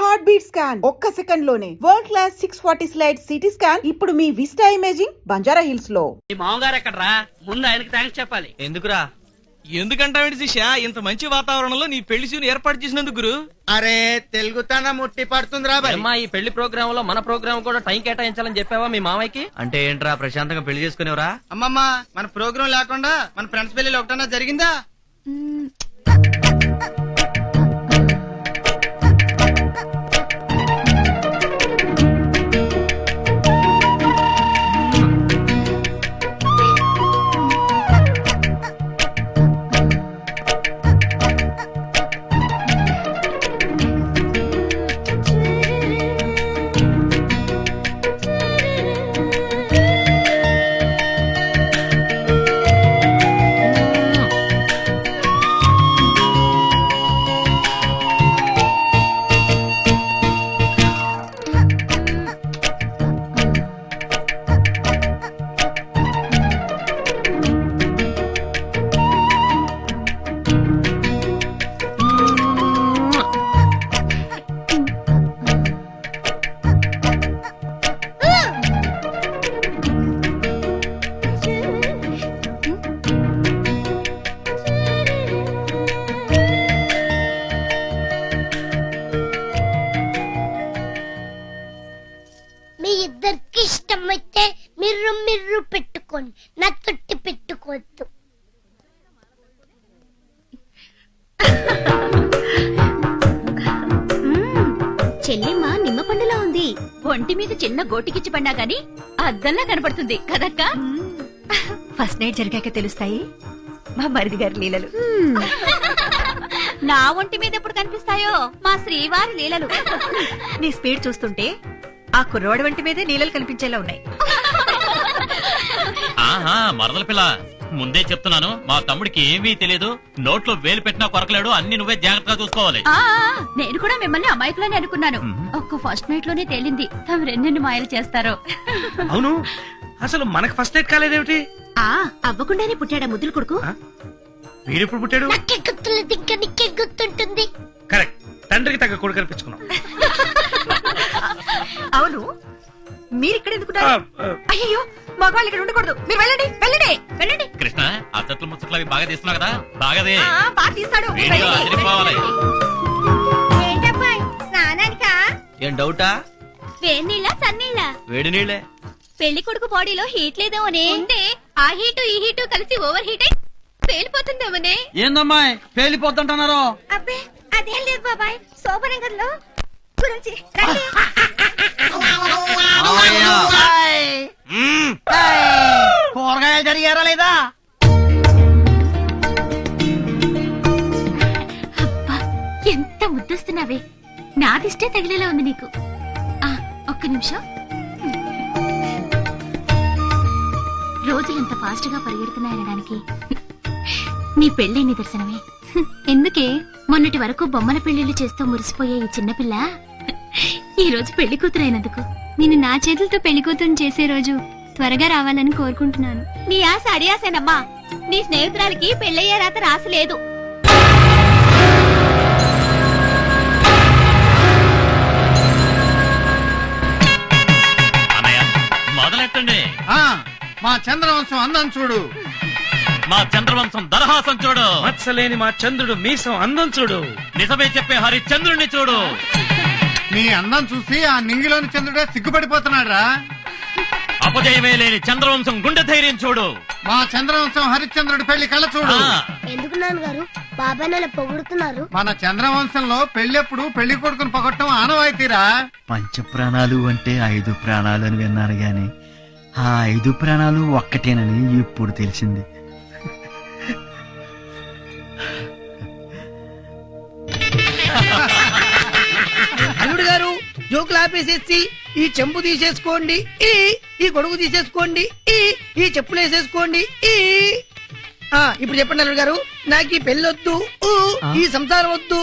Heart beat scan ఒక్క second లోనే world class 640 slide CT scan ఇప్పుడు మీ విస్టా ఇమేజింగ్ బంజారా హిల్స్ లో. ఈ మామగారు ఎక్కడరా? ముందు ఆయనకి థ్యాంక్స్ చెప్పాలి. ఎందుకురా? ఎందుకంటావేంటి శిష్య? ఇంత మంచి వాతావరణంలో నీ పెళ్లి సీన్ ఏర్పాటు చేసినందుకు గురు. అరే తెలుగుతనం ముట్టి పడుతుందిరా బాయ్. అమ్మా, ఈ పెళ్లి ప్రోగ్రామ్ లో మన ప్రోగ్రామ్ కూడా టైం కేటాయించాలని చెప్పావా మీ మామయ్యకి? అంటే ఏంట్రా, ప్రశాంతంగా పెళ్లి చేసుకునేవరా? అమ్మమ్మ, మన ప్రోగ్రాం లేకుండా మన ఫ్రెండ్స్ పెళ్లి ఒకటన్నా జరిగిందా? మీ ఇద్దరికి ఇష్టమైతే మీరు మీరు పెట్టుకోండి, నా తొట్టి పెట్టుకోవద్దు. చెల్లిమా నిమ్మ పండులా ఉంది. ఒంటి మీద చిన్న గోటికిచ్చి పడినా గాని అద్దంలా కనపడుతుంది కదక్క. ఫస్ట్ నైట్ జరిగాక తెలుస్తాయి మా మరిది గారి లీలలు. నా ఒంటి మీద ఎప్పుడు కనిపిస్తాయో మా శ్రీవారి లీలలు. నీ స్పీడ్ చూస్తుంటే ఆ కుర్రవాడి వంటి మీదే నీళ్ళలు కనిపించేలా ఉన్నాయి. ఆహా, మరదల పిల్ల, ముందే చెప్తున్నాను, మా తమ్ముడికి ఏమీ తెలియదు. నోట్లో వేలు పెట్టినా కొరకలేడు. అన్ని నువ్వే జాగ్రత్తగా చూసుకోవాలి. నేను కూడా మిమ్మల్ని అమాయకులని అనుకున్నాను. ఒక్క ఫస్ట్ నైట్ లోనే తేలింది తమ రెండెన్ని మాయలు చేస్తారో. అవును, అసలు మనకు ఫస్ట్ నైట్ కాలేదేమిటి? అవ్వకుండానే పుట్టాడా ముద్దులు కొడుకు? వీడెప్పుడు పుట్టాడు? నాకే గుర్తులేదు, ఇంకా నీకే గుర్తుంటుంది. కరెక్ట్, తండ్రికి తగ్గ కొడుకు కనిపించుకున్నాం. అవును, మీరిక్కడ ఎందుకున్నారు? అయ్యో, మగవాళ్ళు ఇక్కడ ఉండకూడదు. మీరు వెళ్ళండి వెళ్ళండి వెళ్ళండి. కృష్ణ, ఆ చెట్లు ముచ్చట్లు అవి బాగా తీస్తున్నావు కదా, బాగాదే. బాగా తీస్తాడు. వీడియో అదిరిపోవాలి. ఏంటబ్బాయ్, స్నానానికా? ఏం డౌటా? వేడినీళ్ళ సన్నీళ్ళ? వేడి నీళ్లే. పెళ్లి కొడుకు బాడీలో హీట్ లేదేమోనే. ఉంటే ఆ హీటు ఈ హీటు కలిసి ఓవర్ హీట్ అయి పేలిపోతుందేమోనే. ఏందమ్మాయి పేలిపోతుంటున్నారు? అబ్బే అదేం లేదు బాబాయ్, శోభరంగంలో గురించి కూరగాయలు జరిగారా లేదా? అబ్బా, ఎంత ముద్దస్తున్నావే. నాదిష్టే తగిలేలా ఉంది నీకు. ఒక్క నిమిషం. రోజులెంత ఫాస్ట్ గా పరిగెడుతున్నాయనడానికి నీ పెళ్లి నిదర్శనమే. ఎందుకే? మొన్నటి వరకు బొమ్మల పెళ్లిళ్లు చేస్తూ మురిసిపోయే ఈ చిన్నపిల్ల ఈ రోజు పెళ్లి కూతురైనందుకు నేను నా చేతులతో పెళ్లి కూతురు చేసే రోజు త్వరగా రావాలని కోరుకుంటున్నాను. నీ ఆశ అడియాసేనమ్మా. నీ స్నేహితురాలికి పెళ్లయ్యే రాత రాసలేదు. అన్నయ్య, మొదలెట్టండి. మా చంద్రవంశం అందం చూడు. మా చంద్రవంశం దరహాసం చూడు. మత్సలేని మా చంద్రుడు మీసం అందం చూడు. నిజమే చెప్పే హరిశ్చంద్రుడిని చూడు. నీ అందం చూసి ఆ నింగిలోని చంద్రుడే సిగ్గుపడిపోతున్నాడు రా. అపజయమే లేని చంద్రవంశం గుండె ధైర్యం చూడు. మా చంద్రవంశం హరిశ్చంద్రుడి పెళ్లి కళ్ళ చూడు. ఎందుకు నాన్నగారు బాబాయ్ నన్ను పొగుడుతున్నారు? మన చంద్రవంశంలో పెళ్ళెప్పుడు పెళ్లి కొడుకుని పగొట్టడం ఆనవాయితీరా. పంచ ప్రాణాలు అంటే 5 ప్రాణాలు అని విన్నారు గాని ఆ 5 ప్రాణాలు ఒక్కటేనని ఇప్పుడు తెలిసింది. అల్లుడు గారు జోకులు ఆపేసేసి ఈ చెంబు తీసేసుకోండి, ఈ గొడుగు తీసేసుకోండి, ఈ చెప్పులు వేసేసుకోండి. ఇప్పుడు చెప్పండి అల్లుడు గారు, నాకు ఈ పెళ్ళొద్దు, ఈ సంసారం వద్దు,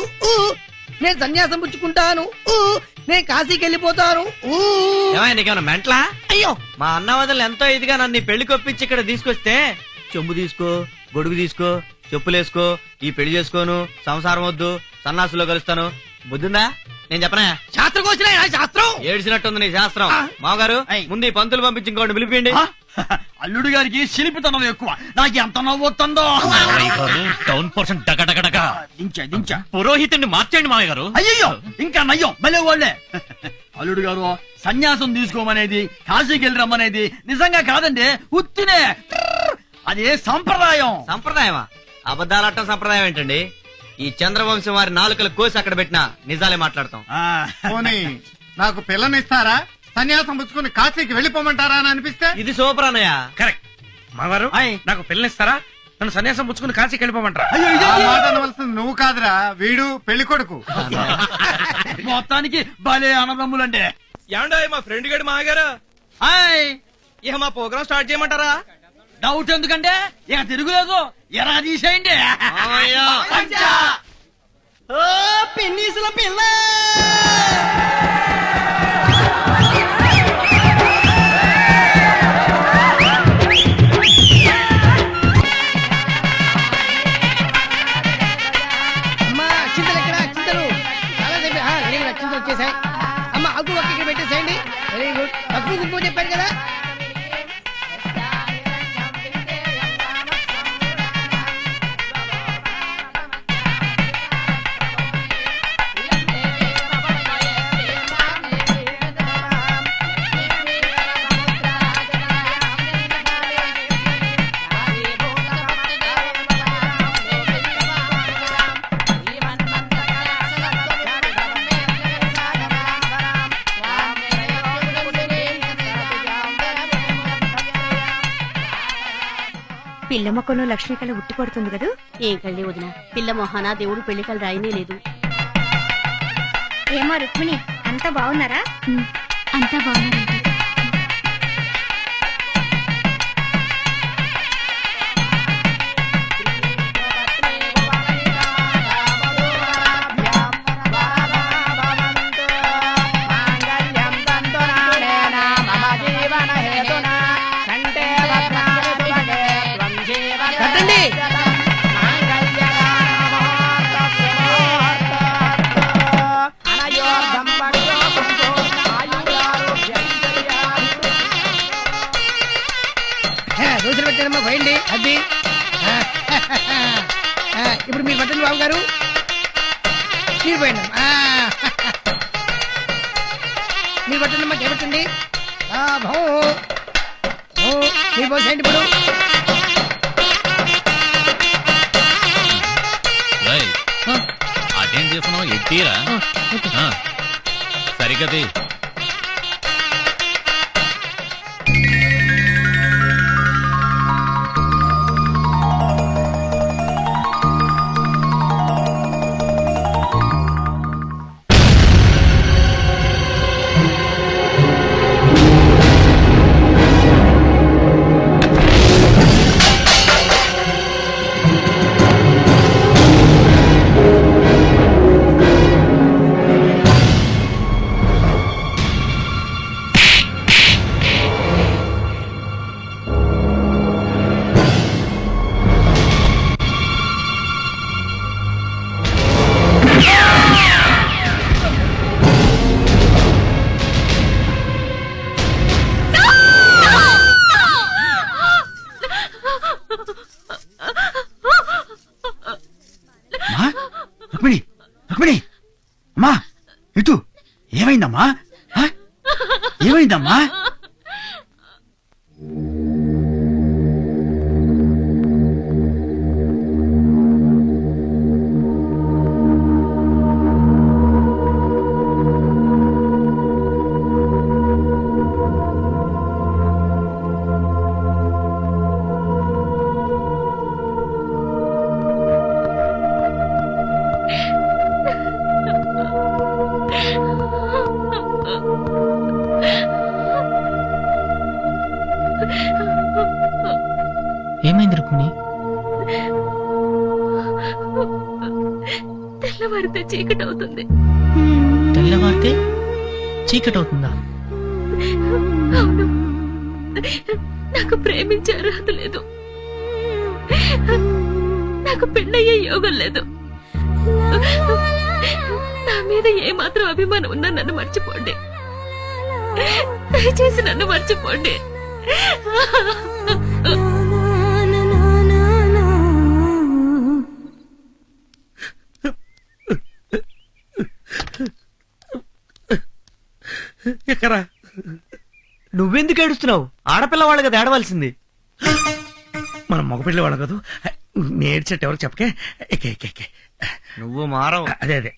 నేను సన్యాసం పుచ్చుకుంటాను, నేను కాశీకి వెళ్ళిపోతాను. నీకేమన్నా మెంట్లా? అయ్యో, మా అన్న వదలు ఎంతో ఇదిగా నన్ను పెళ్లి కొప్పించి ఇక్కడ తీసుకొస్తే చెంబు తీసుకో, గొడుగు తీసుకో, చెప్పులేసుకో, ఈ పెళ్లి చేసుకోను, సంసారం వద్దు, సన్నాసులో కలుస్తాను, బుద్ధుందా నేను చెప్పనా? శాస్త్రం వచ్చిన శాస్త్రం ఏడ్చినట్టుంది నీ శాస్త్రం. మామగారు ముందు ఈ పంతులు పంపించి ఇంకోటి పిలిపియండి. అల్లుడు గారికి శిల్పితనం ఎక్కువ. నాకు ఎంత నవ్వుతుందో. టౌన్ పోర్షన్ డగడగడగా దించా పురోహితుడిని మార్చేయండి మామయ్య గారు. అయ్యో ఇంకా నయ్యం భలే వాళ్ళే. అల్లుడు గారు సన్యాసం తీసుకోమనేది, కాశీకి వెళ్ళి రమ్మనేది నిజంగా కాదండి, ఉత్తినే. అదే సంప్రదాయం. సంప్రదాయమా? అబద్ధాలట్టం సంప్రదాయం ఏంటండి? ఈ చంద్రవంశం వారి నాలుకలు కోసి అక్కడ పెట్టినా నిజాలే మాట్లాడతాం. పోనీ నాకు పిల్లనిస్తారా, సన్యాసం పుచ్చుకుని కాశీకి వెళ్ళిపోమంటారా అని అనిపిస్తే? ఇది సూపర్ అన్నయ్య. కరెక్ట్. మావారు నాకు పిల్లనిస్తారా, నన్ను సన్యాసం పుచ్చుకుని కాశీకి వెళ్ళిపోమంటారా? ఆ మాట అనవలసింది నువ్వు కాదురా, వీడు పెళ్లి కొడుకు. మొత్తానికి భలే అన్నదమ్ములండి. ఏమండో మా ఫ్రెండ్ గడి మాగారు ఇక మా ప్రోగ్రామ్ స్టార్ట్ చేయమంటారా? డౌట్ ఎందుకంటే ఇక తిరుగులేదు, ఎరా తీసేయండి. పిన్నీసుల పిల్ల అమ్మా అక్షింతలు ఎక్కడ? అక్షింతలు చాలా సేపు వెరీ గుడ్. అక్షింతలు వచ్చేసాయి. అమ్మ ఆకు ఒక్క ఇక్కడ పెట్టేసేయండి. Very good. పసుపు కుంకుమ చెప్పారు కదా. పిల్ల మొక్కను లక్ష్మీ కళ ఉట్టి పడుతుంది కదా. ఏం కళ్ళి వదిన, పిల్ల మొహాన దేవుడు పెళ్లికలు రాయనే లేదు. ఏమో రుక్మిణి, అంతా బాగున్నారా? అంతా బాగున్నారంటే కట్టండి. దోశలు పెట్టారమ్మా, పోయండి. అది ఇప్పుడు మీరు పట్టండి బాబు గారు, మీరు పోయండి. మీరు పట్టండి అమ్మా, చేపట్టండి. మీరు పోసేయండి ఇప్పుడు. అటేం చేస్తున్నావు? ఎట్టీరా సరిగది. రుక్మిణి, రుక్మిణి అమ్మా, ఇటు ఏమైందమ్మా? ఏమైందమ్మా? ఏమైంది రుక్మిణి? తెల్లవారితే చీకటి అవుతుంది. తెల్లవారితే చీకటి అవుతుందా? అవును, నాకు ప్రేమించే అర్హత లేదు, నాకు పెళ్ళయ్యే యోగం లేదు. నా నా మీద ఏమాత్రం అభిమానం ఉన్నా నన్ను మర్చిపోండి. దయచేసి నన్ను మర్చిపోండి. ఎక్కరా నువ్వెందుకు ఏడుస్తున్నావు? ఆడపిల్లవాళ్ళు కదా ఏడవలసింది. మనం మగపిల్లి వాళ్ళం కదా, నేర్చేట ఎవరు చెప్పకే. ఎక్కే ఎక్కే ఎక్కే. నువ్వు మారవు. అదే అదే